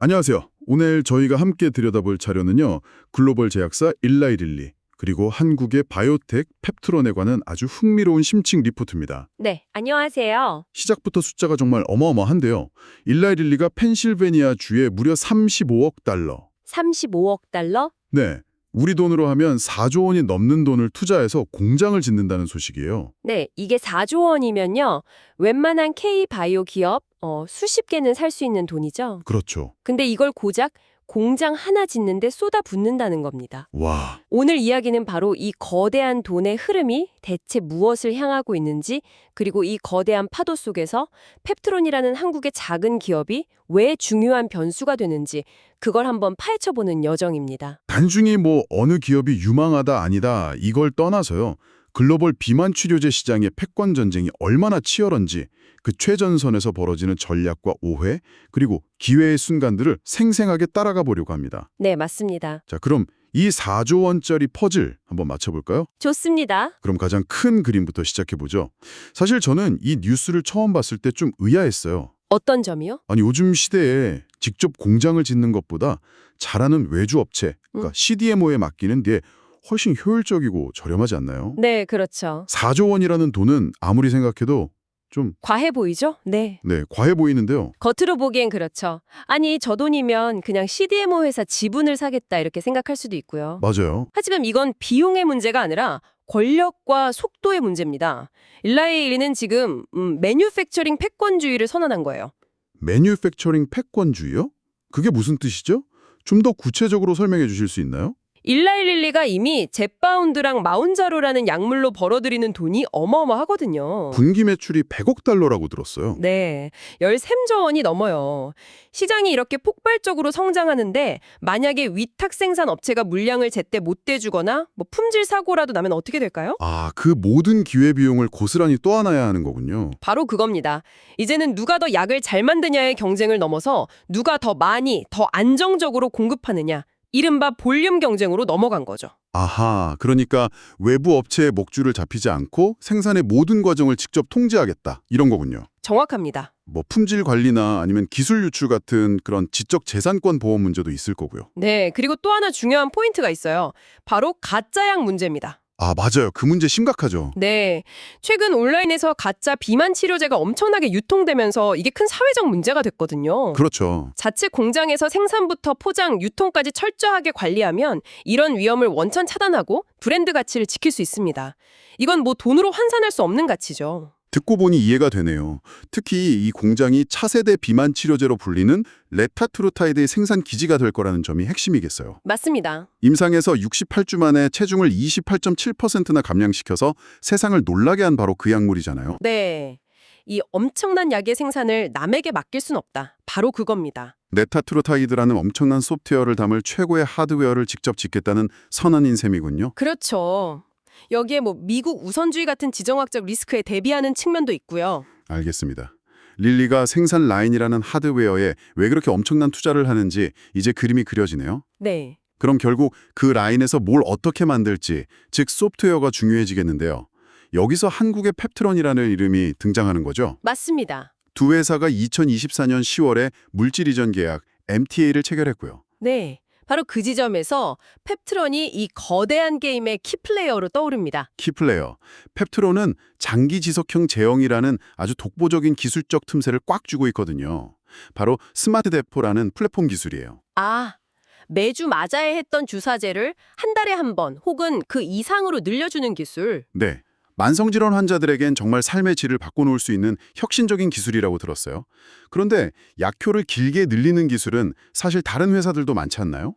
안녕하세요. 오늘 저희가 함께 들여다볼 자료는요. 글로벌 제약사 일라이릴리 그리고 한국의 바이오텍 펩트론에 관한 아주 흥미로운 심층 리포트입니다. 네, 안녕하세요. 시작부터 숫자가 정말 어마어마한데요. 일라이릴리가 펜실베니아 주에 무려 35억 달러. 35억 달러? 네, 우리 돈으로 하면 4조 원이 넘는 돈을 투자해서 공장을 짓는다는 소식이에요. 네, 이게 4조 원이면요. 웬만한 K바이오 기업 수십 개는 살 수 있는 돈이죠. 그렇죠. 근데 이걸 고작 공장 하나 짓는데 쏟아붓는다는 겁니다. 와, 오늘 이야기는 바로 이 거대한 돈의 흐름이 대체 무엇을 향하고 있는지, 그리고 이 거대한 파도 속에서 펩트론이라는 한국의 작은 기업이 왜 중요한 변수가 되는지 그걸 한번 파헤쳐보는 여정입니다. 단순히 어느 기업이 유망하다 아니다 이걸 떠나서요. 글로벌 비만 치료제 시장의 패권 전쟁이 얼마나 치열한지 그 최전선에서 벌어지는 전략과 오해 그리고 기회의 순간들을 생생하게 따라가 보려고 합니다. 네, 맞습니다. 자, 그럼 이 4조 원짜리 퍼즐 한번 맞춰볼까요? 좋습니다. 그럼 가장 큰 그림부터 시작해보죠. 사실 저는 이 뉴스를 처음 봤을 때 좀 의아했어요. 어떤 점이요? 아니 요즘 시대에 직접 공장을 짓는 것보다 잘하는 외주 업체, 그러니까 CDMO에 맡기는 게 훨씬 효율적이고 저렴하지 않나요? 네, 그렇죠. 4조 원이라는 돈은 아무리 생각해도 좀 과해 보이죠? 네. 과해 보이는데요. 겉으로 보기엔 그렇죠. 아니, 저 돈이면 그냥 CDMO 회사 지분을 사겠다 이렇게 생각할 수도 있고요. 맞아요. 하지만 이건 비용의 문제가 아니라 권력과 속도의 문제입니다. 일라이일리는 지금 매뉴팩처링 패권주의를 선언한 거예요. 매뉴팩처링 패권주의요? 그게 무슨 뜻이죠? 좀 더 구체적으로 설명해 주실 수 있나요? 일라이릴리가 이미 젯바운드랑 마운자로라는 약물로 벌어들이는 돈이 어마어마하거든요. 분기 매출이 100억 달러라고 들었어요. 네, 13조 원이 넘어요. 시장이 이렇게 폭발적으로 성장하는데 만약에 위탁 생산 업체가 물량을 제때 못 대주거나 품질 사고라도 나면 어떻게 될까요? 아, 그 모든 기회비용을 고스란히 떠안아야 하는 거군요. 바로 그겁니다. 이제는 누가 더 약을 잘 만드냐의 경쟁을 넘어서 누가 더 많이, 더 안정적으로 공급하느냐, 이른바 볼륨 경쟁으로 넘어간 거죠. 아하, 그러니까 외부 업체의 목줄을 잡히지 않고 생산의 모든 과정을 직접 통제하겠다 이런 거군요. 정확합니다. 품질 관리나 아니면 기술 유출 같은 그런 지적 재산권 보호 문제도 있을 거고요. 네, 그리고 또 하나 중요한 포인트가 있어요. 바로 가짜약 문제입니다. 아, 맞아요. 그 문제 심각하죠. 네, 최근 온라인에서 가짜 비만 치료제가 엄청나게 유통되면서 이게 큰 사회적 문제가 됐거든요. 그렇죠. 자체 공장에서 생산부터 포장, 유통까지 철저하게 관리하면 이런 위험을 원천 차단하고 브랜드 가치를 지킬 수 있습니다. 이건 돈으로 환산할 수 없는 가치죠. 듣고 보니 이해가 되네요. 특히 이 공장이 차세대 비만 치료제로 불리는 레타트루타이드의 생산 기지가 될 거라는 점이 핵심이겠어요. 맞습니다. 임상에서 68주 만에 체중을 28.7%나 감량시켜서 세상을 놀라게 한 바로 그 약물이잖아요. 네, 이 엄청난 약의 생산을 남에게 맡길 순 없다. 바로 그겁니다. 레타트루타이드라는 엄청난 소프트웨어를 담을 최고의 하드웨어를 직접 짓겠다는 선언인 셈이군요. 그렇죠. 여기에 미국 우선주의 같은 지정학적 리스크에 대비하는 측면도 있고요. 알겠습니다. 릴리가 생산 라인이라는 하드웨어에 왜 그렇게 엄청난 투자를 하는지 이제 그림이 그려지네요. 네. 그럼 결국 그 라인에서 뭘 어떻게 만들지, 즉 소프트웨어가 중요해지겠는데요. 여기서 한국의 펩트론이라는 이름이 등장하는 거죠. 맞습니다. 두 회사가 2024년 10월에 물질 이전 계약 MTA를 체결했고요. 네. 바로 그 지점에서 펩트론이 이 거대한 게임의 키플레이어로 떠오릅니다. 키플레이어. 펩트론은 장기 지속형 제형이라는 아주 독보적인 기술적 틈새를 꽉 쥐고 있거든요. 바로 스마트 대포라는 플랫폼 기술이에요. 아, 매주 맞아야 했던 주사제를 한 달에 한 번 혹은 그 이상으로 늘려주는 기술. 네. 만성질환 환자들에겐 정말 삶의 질을 바꿔놓을 수 있는 혁신적인 기술이라고 들었어요. 그런데 약효를 길게 늘리는 기술은 사실 다른 회사들도 많지 않나요?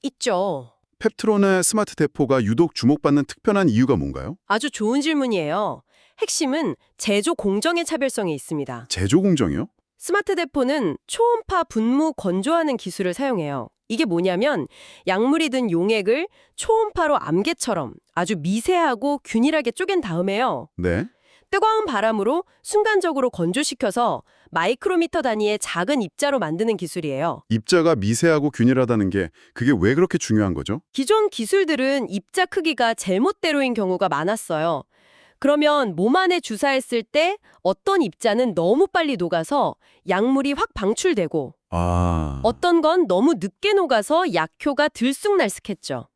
있죠. 펩트론의 스마트 대포가 유독 주목받는 특별한 이유가 뭔가요? 아주 좋은 질문이에요. 핵심은 제조 공정의 차별성에 있습니다. 제조 공정이요? 스마트 대포는 초음파 분무 건조하는 기술을 사용해요. 이게 뭐냐면 약물이 든 용액을 초음파로 암개처럼 아주 미세하고 균일하게 쪼갠 다음에요. 네. 뜨거운 바람으로 순간적으로 건조시켜서 마이크로미터 단위의 작은 입자로 만드는 기술이에요. 입자가 미세하고 균일하다는 게 그게 왜 그렇게 중요한 거죠? 기존 기술들은 입자 크기가 제멋대로인 경우가 많았어요. 그러면 몸 안에 주사했을 때 어떤 입자는 너무 빨리 녹아서 약물이 확 방출되고 아, 어떤 건 너무 늦게 녹아서 약효가 들쑥날쑥했죠.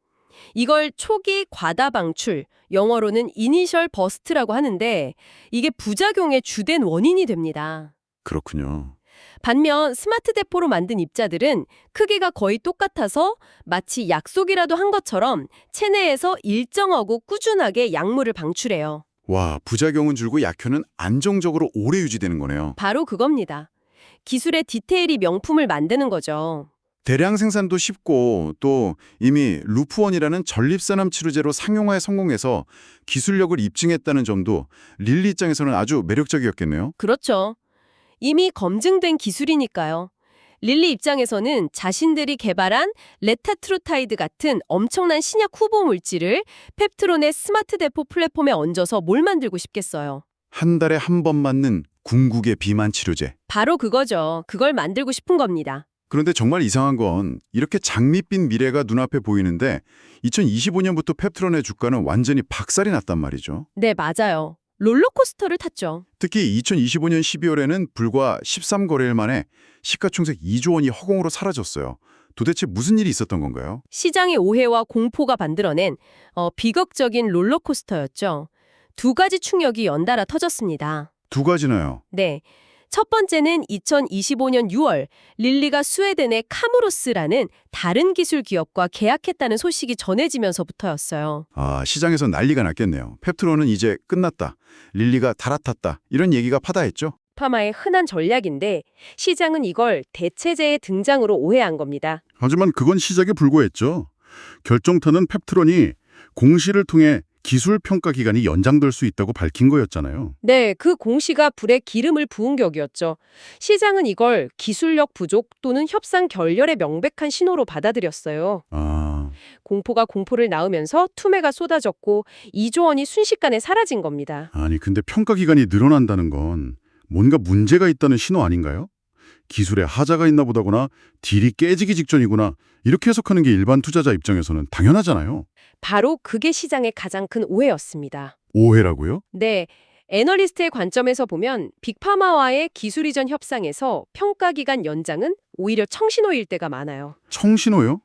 이걸 초기 과다 방출, 영어로는 이니셜 버스트라고 하는데 이게 부작용의 주된 원인이 됩니다. 그렇군요. 반면 스마트 대포로 만든 입자들은 크기가 거의 똑같아서 마치 약속이라도 한 것처럼 체내에서 일정하고 꾸준하게 약물을 방출해요. 와, 부작용은 줄고 약효는 안정적으로 오래 유지되는 거네요. 바로 그겁니다. 기술의 디테일이 명품을 만드는 거죠. 대량 생산도 쉽고 또 이미 루프원이라는 전립선암 치료제로 상용화에 성공해서 기술력을 입증했다는 점도 릴리 입장에서는 아주 매력적이었겠네요. 그렇죠. 이미 검증된 기술이니까요. 릴리 입장에서는 자신들이 개발한 레타트루타이드 같은 엄청난 신약 후보 물질을 펩트론의 스마트 대포 플랫폼에 얹어서 뭘 만들고 싶겠어요. 한 달에 한 번 맞는 궁극의 비만 치료제. 바로 그거죠. 그걸 만들고 싶은 겁니다. 그런데 정말 이상한 건 이렇게 장밋빛 미래가 눈앞에 보이는데 2025년부터 펩트론의 주가는 완전히 박살이 났단 말이죠. 네, 맞아요. 롤러코스터를 탔죠. 특히 2025년 12월에는 불과 13거래일 만에 시가총액 2조 원이 허공으로 사라졌어요. 도대체 무슨 일이 있었던 건가요? 시장의 오해와 공포가 만들어낸 비극적인 롤러코스터였죠. 두 가지 충격이 연달아 터졌습니다. 두 가지나요. 네. 첫 번째는 2025년 6월 릴리가 스웨덴의 카무로스라는 다른 기술 기업과 계약했다는 소식이 전해지면서부터였어요. 아, 시장에서 난리가 났겠네요. 펩트론은 이제 끝났다. 릴리가 갈아탔다. 이런 얘기가 파다했죠. 파마의 흔한 전략인데 시장은 이걸 대체제의 등장으로 오해한 겁니다. 하지만 그건 시작에 불과했죠. 결정타는 펩트론이 공시를 통해 기술 평가 기간이 연장될 수 있다고 밝힌 거였잖아요. 네, 그 공시가 불에 기름을 부은 격이었죠. 시장은 이걸 기술력 부족 또는 협상 결렬의 명백한 신호로 받아들였어요. 아, 공포가 공포를 낳으면서 투매가 쏟아졌고 2조 원이 순식간에 사라진 겁니다. 아니 근데 평가 기간이 늘어난다는 건 뭔가 문제가 있다는 신호 아닌가요? 기술에 하자가 있나 보다거나 딜이 깨지기 직전이구나 이렇게 해석하는 게 일반 투자자 입장에서는 당연하잖아요. 바로 그게 시장의 가장 큰 오해였습니다. 오해라고요? 네, 애널리스트의 관점에서 보면 빅파마와의 기술 이전 협상에서 평가 기간 연장은 오히려 청신호일 때가 많아요. 청신호요?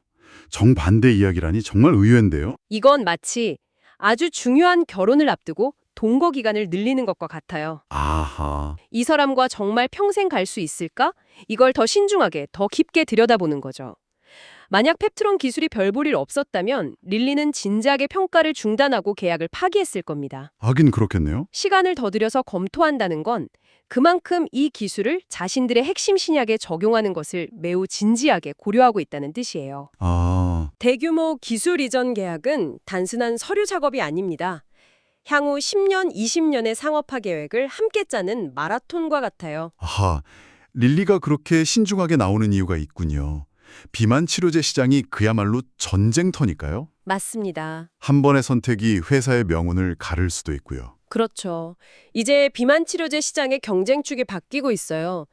정반대 이야기라니 정말 의외인데요. 이건 마치 아주 중요한 결혼을 앞두고 동거 기간을 늘리는 것과 같아요. 아하. 이 사람과 정말 평생 갈 수 있을까? 이걸 더 신중하게, 더 깊게 들여다보는 거죠. 만약 펩트론 기술이 별 볼 일 없었다면 릴리는 진작에 평가를 중단하고 계약을 파기했을 겁니다. 하긴 그렇겠네요. 시간을 더 들여서 검토한다는 건 그만큼 이 기술을 자신들의 핵심 신약에 적용하는 것을 매우 진지하게 고려하고 있다는 뜻이에요. 아, 대규모 기술 이전 계약은 단순한 서류 작업이 아닙니다. 향후 10년, 20년의 상업화 계획을 함께 짜는 마라톤과 같아요. 아하. 릴리가 그렇게 신중하게 나오는 이유가 있군요. 비만 치료제 시장이 그야말로 전쟁터니까요. 맞습니다. 한 번의 선택이 회사의 명운을 가를 수도 있고요. 그렇죠. 이제 비만 치료제 시장의 경쟁축이 바뀌고 있어요.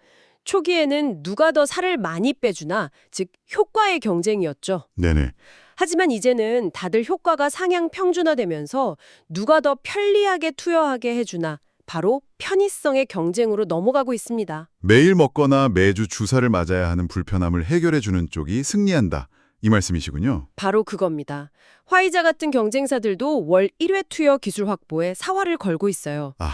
초기에는 누가 더 살을 많이 빼주나, 즉 효과의 경쟁이었죠. 네네. 하지만 이제는 다들 효과가 상향 평준화되면서 누가 더 편리하게 투여하게 해주나, 바로 편의성의 경쟁으로 넘어가고 있습니다. 매일 먹거나 매주 주사를 맞아야 하는 불편함을 해결해주는 쪽이 승리한다. 이 말씀이시군요. 바로 그겁니다. 화이자 같은 경쟁사들도 월 1회 투여 기술 확보에 사활을 걸고 있어요. 아,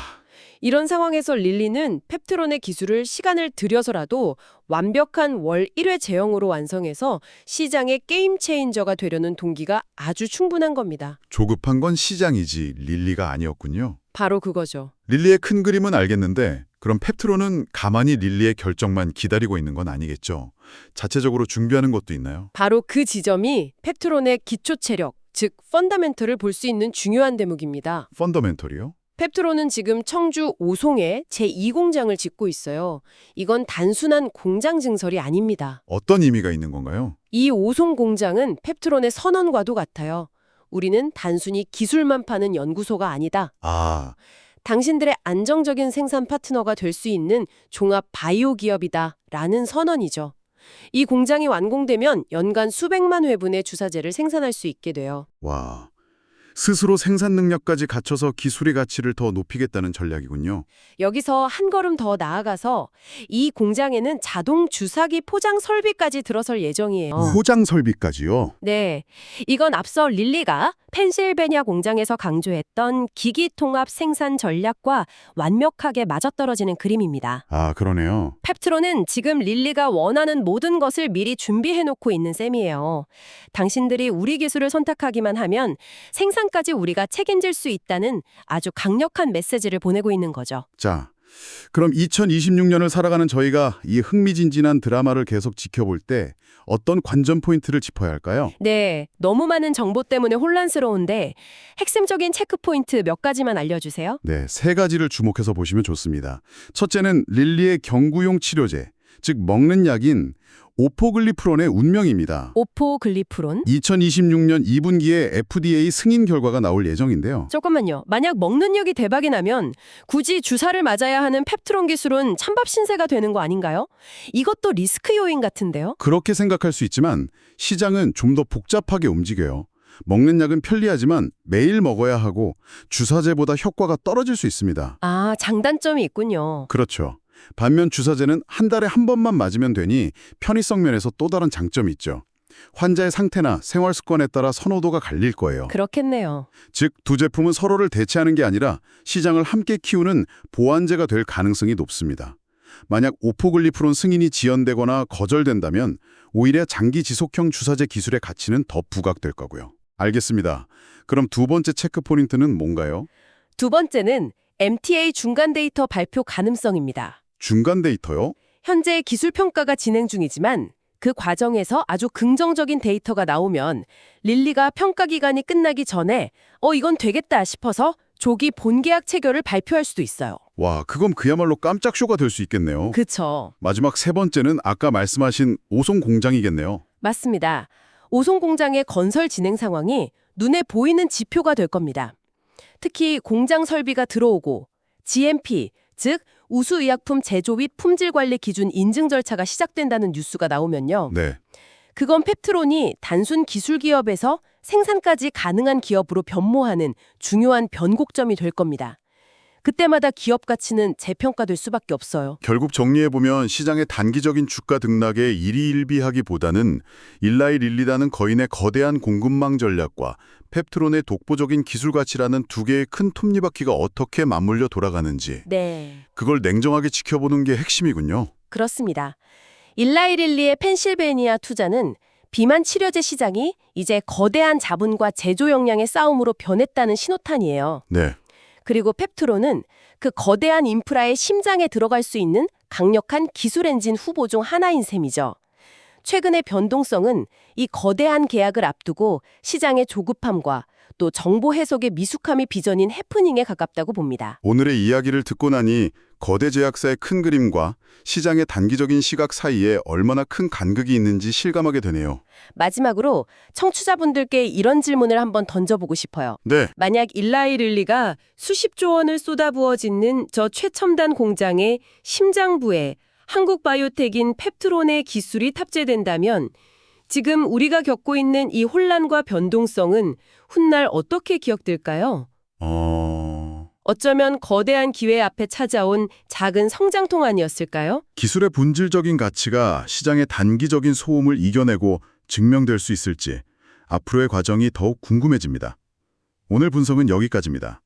이런 상황에서 릴리는 펩트론의 기술을 시간을 들여서라도 완벽한 월 1회 제형으로 완성해서 시장의 게임 체인저가 되려는 동기가 아주 충분한 겁니다. 조급한 건 시장이지 릴리가 아니었군요. 바로 그거죠. 릴리의 큰 그림은 알겠는데 그럼 펩트론은 가만히 릴리의 결정만 기다리고 있는 건 아니겠죠? 자체적으로 준비하는 것도 있나요? 바로 그 지점이 펩트론의 기초 체력, 즉 펀더멘털을 볼 수 있는 중요한 대목입니다. 펀더멘털이요? 펩트론은 지금 청주 오송에 제2공장을 짓고 있어요. 이건 단순한 공장 증설이 아닙니다. 어떤 의미가 있는 건가요? 이 오송 공장은 펩트론의 선언과도 같아요. 우리는 단순히 기술만 파는 연구소가 아니다. 아, 당신들의 안정적인 생산 파트너가 될 수 있는 종합 바이오 기업이다 라는 선언이죠. 이 공장이 완공되면 연간 수백만 회분의 주사제를 생산할 수 있게 돼요. 와. 스스로 생산 능력까지 갖춰서 기술의 가치를 더 높이겠다는 전략이군요. 여기서 한 걸음 더 나아가서 이 공장에는 자동 주사기 포장 설비까지 들어설 예정이에요. 포장 설비까지요? 네, 이건 앞서 릴리가 펜실베니아 공장에서 강조했던 기기 통합 생산 전략과 완벽하게 맞아떨어지는 그림입니다. 아, 그러네요. 펩트론은 지금 릴리가 원하는 모든 것을 미리 준비해놓고 있는 셈이에요. 당신들이 우리 기술을 선택하기만 하면 생산까지 우리가 책임질 수 있다는 아주 강력한 메시지를 보내고 있는 거죠. 자, 그럼 2026년을 살아가는 저희가 이 흥미진진한 드라마를 계속 지켜볼 때 어떤 관전 포인트를 짚어야 할까요? 네, 너무 많은 정보 때문에 혼란스러운데 핵심적인 체크포인트 몇 가지만 알려주세요. 네, 세 가지를 주목해서 보시면 좋습니다. 첫째는 릴리의 경구용 치료제, 즉 먹는 약인 오포글리프론의 운명입니다. 오포글리프론? 2026년 2분기에 FDA 승인 결과가 나올 예정인데요. 잠깐만요. 만약 먹는 약이 대박이 나면 굳이 주사를 맞아야 하는 펩트론 기술은 찬밥 신세가 되는 거 아닌가요? 이것도 리스크 요인 같은데요? 그렇게 생각할 수 있지만 시장은 좀 더 복잡하게 움직여요. 먹는 약은 편리하지만 매일 먹어야 하고 주사제보다 효과가 떨어질 수 있습니다. 아, 장단점이 있군요. 그렇죠. 반면 주사제는 한 달에 한 번만 맞으면 되니 편의성 면에서 또 다른 장점이 있죠. 환자의 상태나 생활 습관에 따라 선호도가 갈릴 거예요. 그렇겠네요. 즉, 두 제품은 서로를 대체하는 게 아니라 시장을 함께 키우는 보완제가 될 가능성이 높습니다. 만약 오포글리프론 승인이 지연되거나 거절된다면 오히려 장기 지속형 주사제 기술의 가치는 더 부각될 거고요. 알겠습니다. 그럼 두 번째 체크 포인트는 뭔가요? 두 번째는 MTA 중간 데이터 발표 가능성입니다. 중간 데이터요? 현재 기술 평가가 진행 중이지만 그 과정에서 아주 긍정적인 데이터가 나오면 릴리가 평가 기간이 끝나기 전에 이건 되겠다 싶어서 조기 본계약 체결을 발표할 수도 있어요. 와, 그건 그야말로 깜짝 쇼가 될 수 있겠네요. 그쵸. 마지막 세 번째는 아까 말씀하신 오송 공장이겠네요. 맞습니다. 오송 공장의 건설 진행 상황이 눈에 보이는 지표가 될 겁니다. 특히 공장 설비가 들어오고 GMP, 즉 우수의약품 제조 및 품질 관리 기준 인증 절차가 시작된다는 뉴스가 나오면요. 네. 그건 펩트론이 단순 기술 기업에서 생산까지 가능한 기업으로 변모하는 중요한 변곡점이 될 겁니다. 그때마다 기업 가치는 재평가될 수밖에 없어요. 결국 정리해보면 시장의 단기적인 주가 등락에 일희일비하기보다는 일라이 릴리라는 거인의 거대한 공급망 전략과 펩트론의 독보적인 기술 가치라는 두 개의 큰 톱니바퀴가 어떻게 맞물려 돌아가는지 네, 그걸 냉정하게 지켜보는 게 핵심이군요. 그렇습니다. 일라이 릴리의 펜실베니아 투자는 비만 치료제 시장이 이제 거대한 자본과 제조 역량의 싸움으로 변했다는 신호탄이에요. 네. 그리고 펩트론은 그 거대한 인프라의 심장에 들어갈 수 있는 강력한 기술 엔진 후보 중 하나인 셈이죠. 최근의 변동성은 이 거대한 계약을 앞두고 시장의 조급함과 또 정보 해석의 미숙함이 빚어진 해프닝에 가깝다고 봅니다. 오늘의 이야기를 듣고 나니 거대 제약사의 큰 그림과 시장의 단기적인 시각 사이에 얼마나 큰 간극이 있는지 실감하게 되네요. 마지막으로 청취자분들께 이런 질문을 한번 던져보고 싶어요. 네. 만약 일라이 릴리가 수십조 원을 쏟아부어 짓는 저 최첨단 공장의 심장부에 한국 바이오텍인 펩트론의 기술이 탑재된다면 지금 우리가 겪고 있는 이 혼란과 변동성은 훗날 어떻게 기억될까요? 어쩌면 거대한 기회 앞에 찾아온 작은 성장통 아니었을까요? 기술의 본질적인 가치가 시장의 단기적인 소음을 이겨내고 증명될 수 있을지 앞으로의 과정이 더욱 궁금해집니다. 오늘 분석은 여기까지입니다.